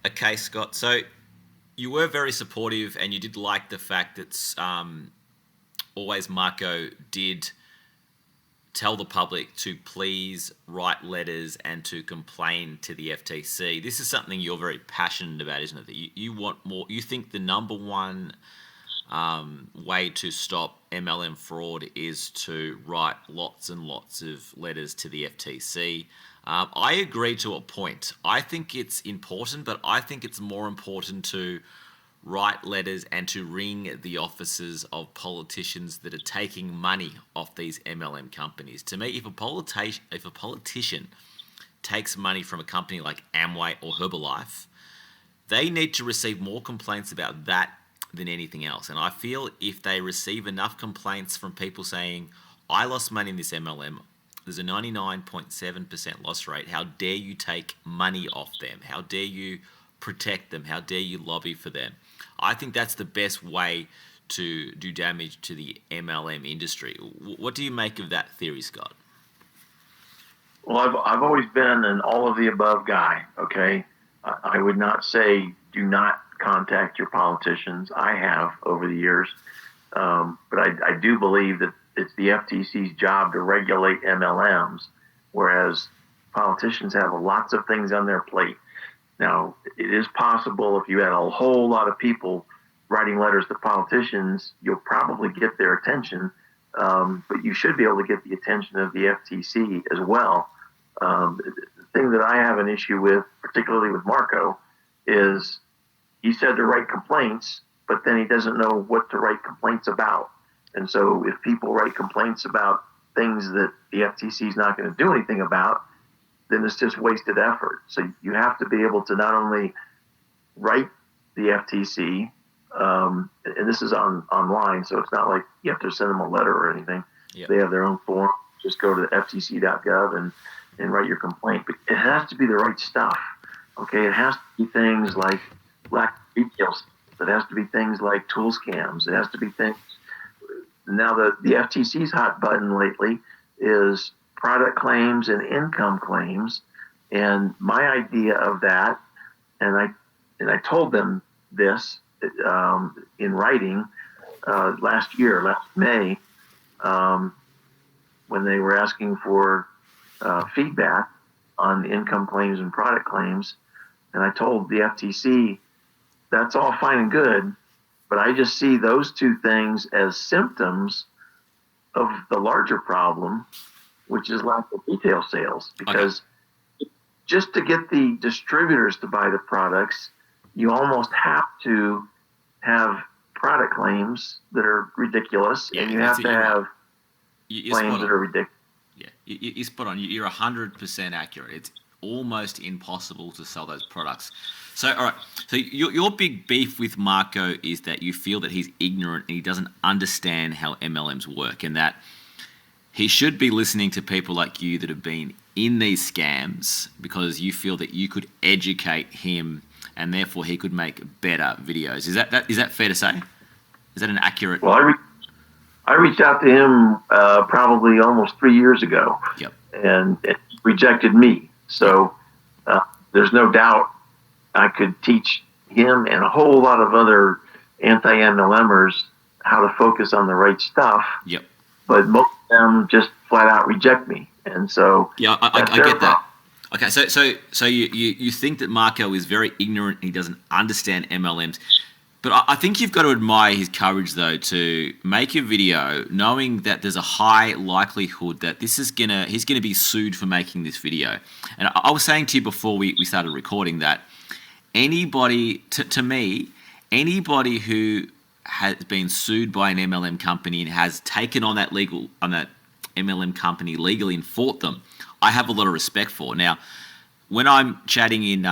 Okay, Scott. So you were very supportive, and you did like the fact that always Marco did tell the public to please write letters and to complain to the FTC. This is something you're very passionate about, isn't it? That you want more. You think the number one way to stop MLM fraud is to write lots and lots of letters to the FTC. I agree to a point. I think it's important, but I think it's more important to write letters and to ring the offices of politicians that are taking money off these MLM companies. To me, if a politician takes money from a company like Amway or Herbalife, they need to receive more complaints about that than anything else. And I feel if they receive enough complaints from people saying, I lost money in this MLM, there's a 99.7% loss rate. How dare you take money off them? How dare you protect them? How dare you lobby for them? I think that's the best way to do damage to the MLM industry. What do you make of that theory, Scott? Well, I've always been an all of the above guy. Okay, I would not say do not contact your politicians. I have over the years, but I do believe that it's the FTC's job to regulate MLMs, whereas politicians have lots of things on their plate. Now, it is possible if you had a whole lot of people writing letters to politicians, you'll probably get their attention, but you should be able to get the attention of the FTC as well. The thing that I have an issue with, particularly with Marco, is he said to write complaints, but then he doesn't know what to write complaints about. And so if people write complaints about things that the FTC is not going to do anything about, then it's just wasted effort. So you have to be able to not only write the FTC, and this is online, so it's not like you have to send them a letter or anything. Yep. They have their own form. Just go to ftc.gov and write your complaint. But it has to be the right stuff. Okay, it has to be things like black details. It has to be things like tool scams. It has to be things. Now the FTC's hot button lately is product claims and income claims. And my idea of that, and I told them this in writing last May, when they were asking for feedback on income claims and product claims. And I told the FTC, that's all fine and good, but I just see those two things as symptoms of the larger problem, which is lack of retail sales. Because just to get the distributors to buy the products, you almost have to have product claims that are ridiculous, and you have to have claims that are ridiculous. Yeah, you're spot on. You're 100% accurate. It's almost impossible to sell those products. So, all right. So your big beef with Marco is that you feel that he's ignorant and he doesn't understand how MLMs work, and that he should be listening to people like you that have been in these scams because you feel that you could educate him and therefore he could make better videos. Is that fair to say? Is that an accurate? Well, I reached out to him probably almost 3 years ago. Yep. And he rejected me. So there's no doubt I could teach him and a whole lot of other anti-MLMers how to focus on the right stuff. Yep. But most of them just flat out reject me. And so yeah, I get that. Okay, so you think that Marco is very ignorant and he doesn't understand MLMs. But I think you've got to admire his courage, though, to make a video knowing that there's a high likelihood that he's gonna be sued for making this video. And I was saying to you before we started recording that anybody, to me, anybody who has been sued by an MLM company and has taken on that MLM company legally and fought them, I have a lot of respect for. Now, when I'm chatting in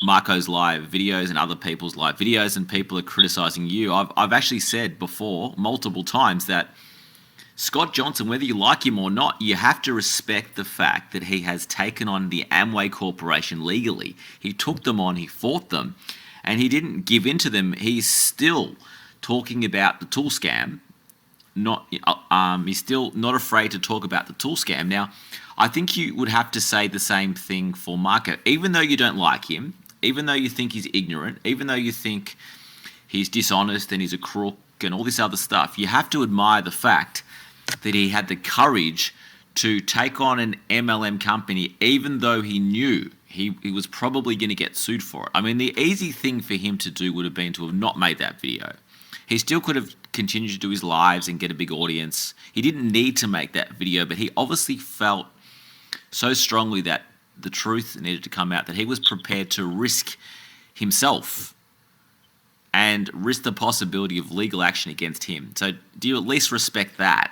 Marco's live videos and other people's live videos and people are criticizing you, I've actually said before multiple times that Scott Johnson, whether you like him or not, you have to respect the fact that he has taken on the Amway Corporation legally. He took them on, he fought them, and he didn't give in to them. He's still talking about the tool scam. He's still not afraid to talk about the tool scam. Now, I think you would have to say the same thing for Marco. Even though you don't like him, even though you think he's ignorant, even though you think he's dishonest and he's a crook and all this other stuff, you have to admire the fact that he had the courage to take on an MLM company, even though he knew he was probably going to get sued for it. I mean, the easy thing for him to do would have been to have not made that video. He still could have continued to do his lives and get a big audience. He didn't need to make that video, but he obviously felt so strongly that the truth needed to come out that he was prepared to risk himself and risk the possibility of legal action against him. So do you at least respect that?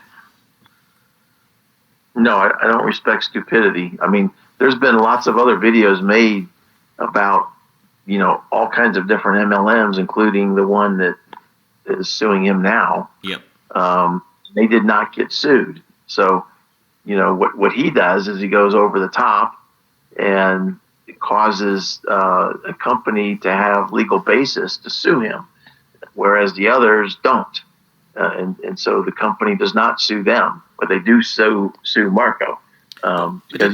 No, I don't respect stupidity. I mean, there's been lots of other videos made about, all kinds of different MLMs, including the one that is suing him now. Yep. They did not get sued. So, what he does is he goes over the top and causes a company to have legal basis to sue him, whereas the others don't. And so the company does not sue them, but they do sue Marco. But don't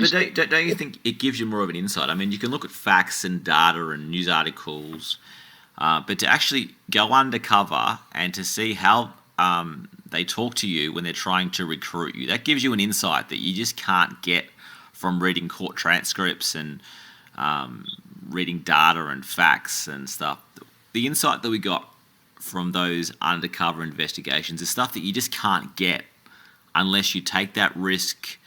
you think it gives you more of an insight? I mean, you can look at facts and data and news articles, but to actually go undercover and to see how they talk to you when they're trying to recruit you, that gives you an insight that you just can't get from reading court transcripts and reading data and facts and stuff. The insight that we got from those undercover investigations is stuff that you just can't get unless you take that risk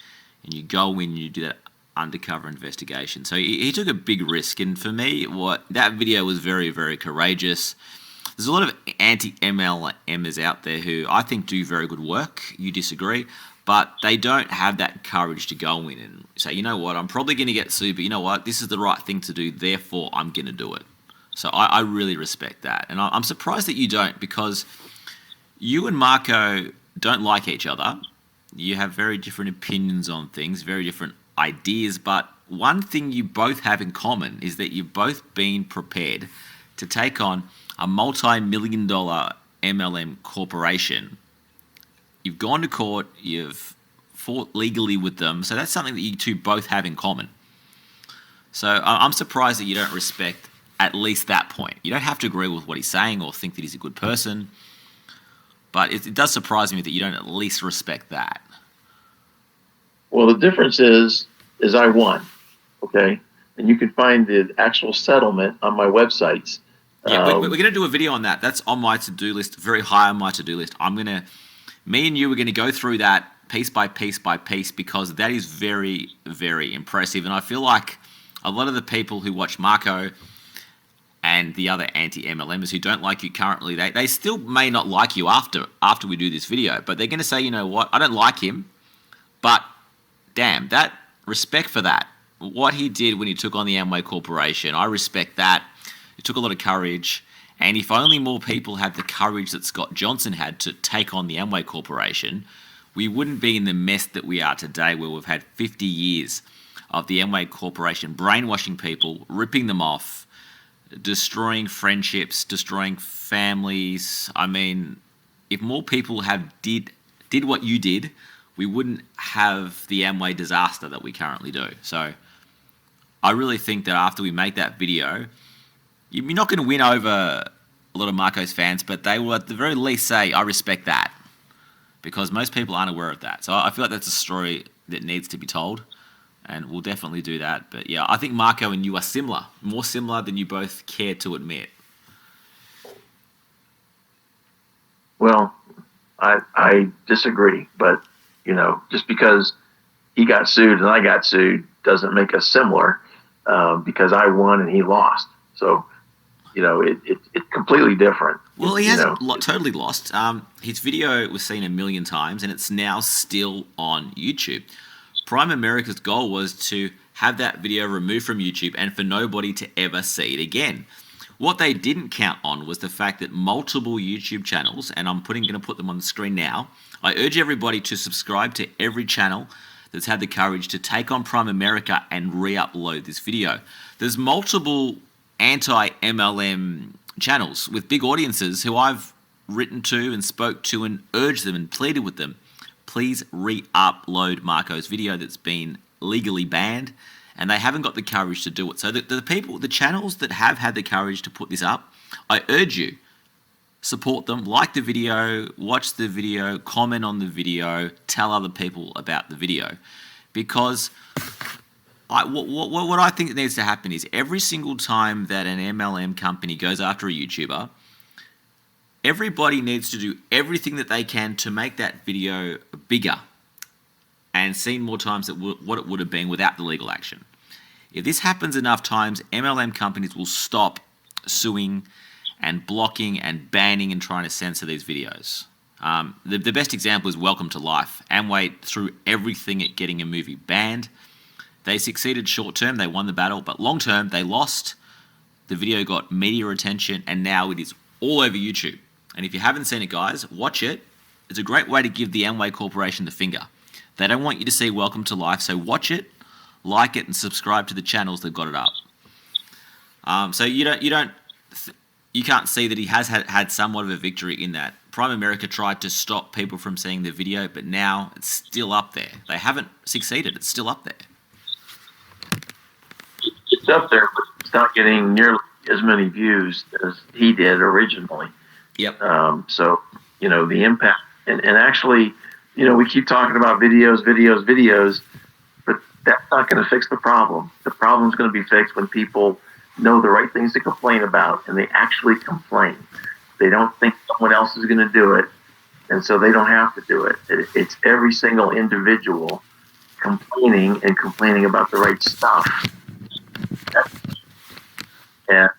and you go in and you do that undercover investigation. So he took a big risk, and for me, that video was very, very courageous. There's a lot of anti-MLMers out there who I think do very good work. You disagree, but they don't have that courage to go in and say, you know what, I'm probably going to get sued, but you know what, this is the right thing to do, therefore I'm going to do it. So I really respect that. And I'm surprised that you don't, because you and Marco don't like each other. You have very different opinions on things, very different ideas. But one thing you both have in common is that you've both been prepared to take on a multi-million-dollar MLM corporation. You've gone to court. You've fought legally with them. So that's something that you two both have in common. So I'm surprised that you don't respect at least that point. You don't have to agree with what he's saying or think that he's a good person, but it does surprise me that you don't at least respect that. Well, the difference is I won, okay? And you can find the actual settlement on my websites. Yeah, we're going to do a video on that. That's on my to-do list, very high on my to-do list. Me and you are going to go through that piece by piece by piece, because that is very, very impressive. And I feel like a lot of the people who watch Marco and the other anti-MLMers who don't like you currently, they still may not like you after we do this video, but they're going to say, you know what, I don't like him, but damn, that respect for that. What he did when he took on the Amway Corporation, I respect that. It took a lot of courage, and if only more people had the courage that Scott Johnson had to take on the Amway Corporation, we wouldn't be in the mess that we are today, where we've had 50 years of the Amway Corporation brainwashing people, ripping them off, destroying friendships, destroying families. I mean, if more people did what you did, we wouldn't have the Amway disaster that we currently do. So I really think that after we make that video, you're not going to win over a lot of Marco's fans, but they will at the very least say, I respect that, because most people aren't aware of that. So I feel like that's a story that needs to be told, and we'll definitely do that. But yeah, I think Marco and you are similar, more similar than you both care to admit. Well, I disagree, but just because he got sued and I got sued doesn't make us similar, because I won and he lost. So, it's completely different. Well, he hasn't totally lost. His video was seen 1 million times, and it's now still on YouTube. Primerica's goal was to have that video removed from YouTube and for nobody to ever see it again. What they didn't count on was the fact that multiple YouTube channels, and I'm going to put them on the screen now. I urge everybody to subscribe to every channel that's had the courage to take on Primerica and re-upload this video. There's multiple anti-MLM channels with big audiences who I've written to and spoke to and urged them and pleaded with them, please re-upload Marco's video that's been legally banned and they haven't got the courage to do it. So the channels that have had the courage to put this up, I urge you, support them, like the video, watch the video, comment on the video, tell other people about the video. Because what I think needs to happen is every single time that an MLM company goes after a YouTuber, everybody needs to do everything that they can to make that video bigger and seen more times than what it would have been without the legal action. If this happens enough times, MLM companies will stop suing and blocking and banning and trying to censor these videos. The best example is Welcome to Life. Amway threw everything at getting a movie banned. They succeeded short term, they won the battle, but long term they lost. The video got media attention and now it is all over YouTube. And if you haven't seen it, guys, watch it. It's a great way to give the Amway Corporation the finger. They don't want you to see Welcome to Life, so watch it, like it, and subscribe to the channels that got it up. So you can't see that he has had somewhat of a victory in that. Primerica tried to stop people from seeing the video, but now it's still up there. They haven't succeeded. It's still up there. It's up there, but it's not getting nearly as many views as he did originally. Yep. So, the impact. And actually, we keep talking about videos, but that's not going to fix the problem. The problem's going to be fixed when people know the right things to complain about and they actually complain. They don't think someone else is going to do it, and so they don't have to do it. It's every single individual complaining about the right stuff. And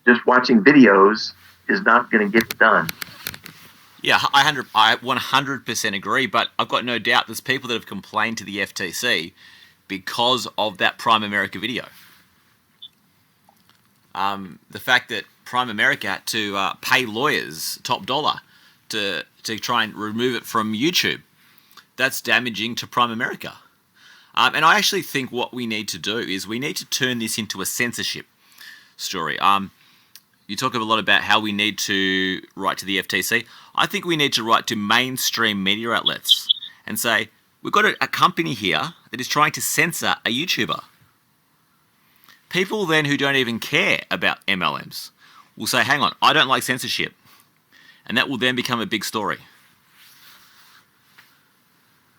just watching videos is not going to get it done. Yeah, I 100% agree, but I've got no doubt there's people that have complained to the FTC because of that Primerica video. The fact that Primerica had to pay lawyers top dollar to try and remove it from YouTube, that's damaging to Primerica. And I actually think what we need to do is we need to turn this into a censorship story. You talk a lot about how we need to write to the FTC. I think we need to write to mainstream media outlets and say, we've got a company here that is trying to censor a YouTuber. People then who don't even care about MLMs will say, hang on, I don't like censorship. And that will then become a big story.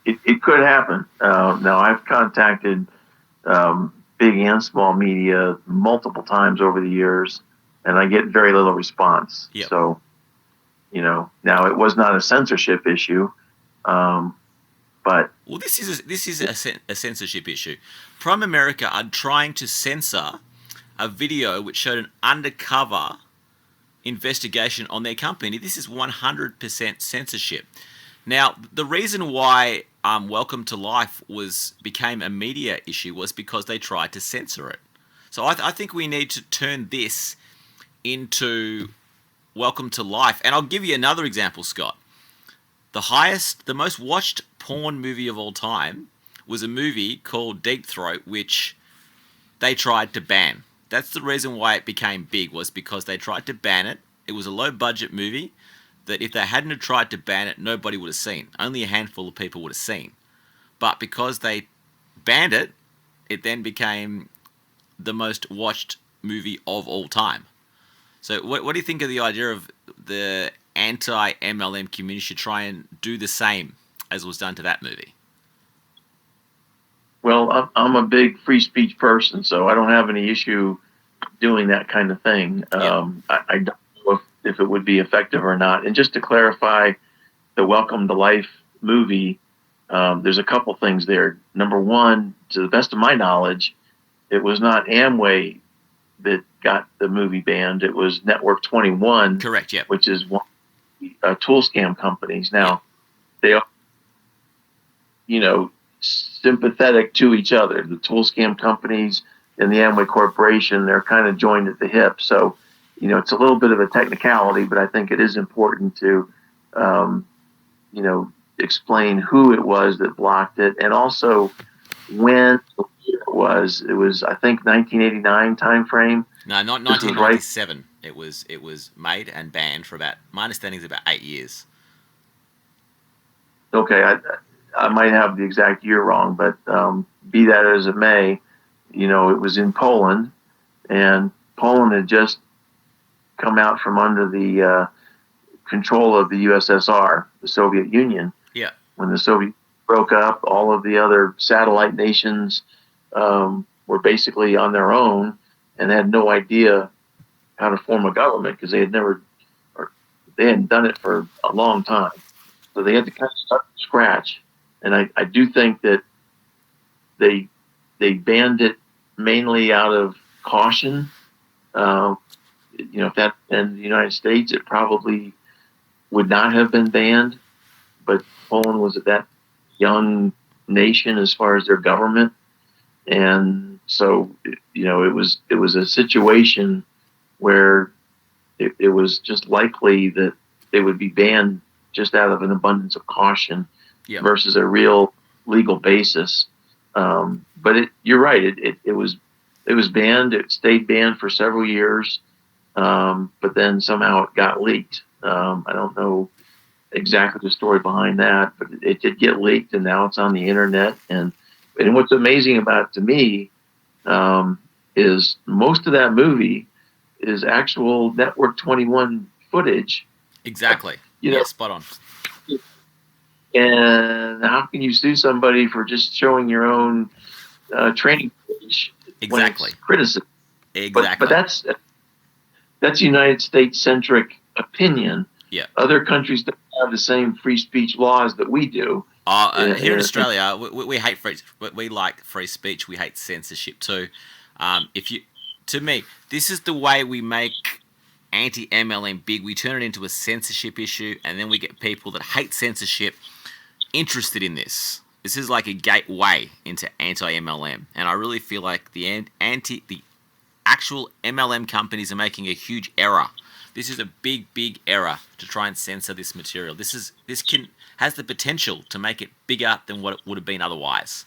It could happen. Now, I've contacted big and small media multiple times over the years, and I get very little response. Yep. So, now it was not a censorship issue, but well, this is a censorship issue. Primerica are trying to censor a video which showed an undercover investigation on their company. This is 100% censorship. Now, the reason why Welcome to Life became a media issue was because they tried to censor it. So I think we need to turn this into Welcome to Life. And I'll give you another example, Scott. The most watched porn movie of all time was a movie called Deep Throat, which they tried to ban. That's the reason why it became big, was because they tried to ban it. It was a low-budget movie that if they hadn't have tried to ban it, nobody would have seen. Only a handful of people would have seen. But because they banned it, it then became the most watched movie of all time. So what do you think of the idea of the anti-MLM community should try and do the same as was done to that movie? Well, I'm a big free speech person, so I don't have any issue doing that kind of thing. Yeah. I don't know if it would be effective or not. And just to clarify, the Welcome to Life movie, there's a couple things there. Number one, to the best of my knowledge, it was not Amway that got the movie banned. It was Network 21. Correct, yeah. Which is one of the tool scam companies. Now, they are, sympathetic to each other. The tool scam companies and the Amway Corporation, they're kind of joined at the hip. So, it's a little bit of a technicality, but I think it is important to, explain who it was that blocked it, and also when it was. It was, I think, 1989 time frame. No, not 1997. Right. It was made and banned for about, my understanding is about 8 years. Okay, I might have the exact year wrong, but be that as it may, it was in Poland, and Poland had just come out from under the control of the USSR, the Soviet Union. Yeah. When the Soviet broke up, all of the other satellite nations were basically on their own and had no idea how to form a government because they hadn't done it for a long time. So they had to kind of start from scratch. And I do think that they banned it mainly out of caution. If that in the United States, it probably would not have been banned. But Poland was that young nation as far as their government, and so it was a situation where it was just likely that they would be banned just out of an abundance of caution versus a real legal basis. But you're right. It was banned. It stayed banned for several years, but then somehow it got leaked. I don't know exactly the story behind that, but it did get leaked, and now it's on the internet. And what's amazing about it to me is most of that movie is actual Network 21 footage. Exactly. Spot on. And how can you sue somebody for just showing your own training footage? Exactly. Criticism. Exactly. But that's United States centric opinion. Yeah. Other countries don't have the same free speech laws that we do. Here in Australia, we hate we like free speech. We hate censorship too. To me, this is the way we make anti-MLM big. We turn it into a censorship issue, and then we get people that hate censorship interested in this. This is like a gateway into anti-MLM, and I really feel like the actual MLM companies are making a huge error. This is a big error to try and censor this material. This has the potential to make it bigger than what it would have been otherwise.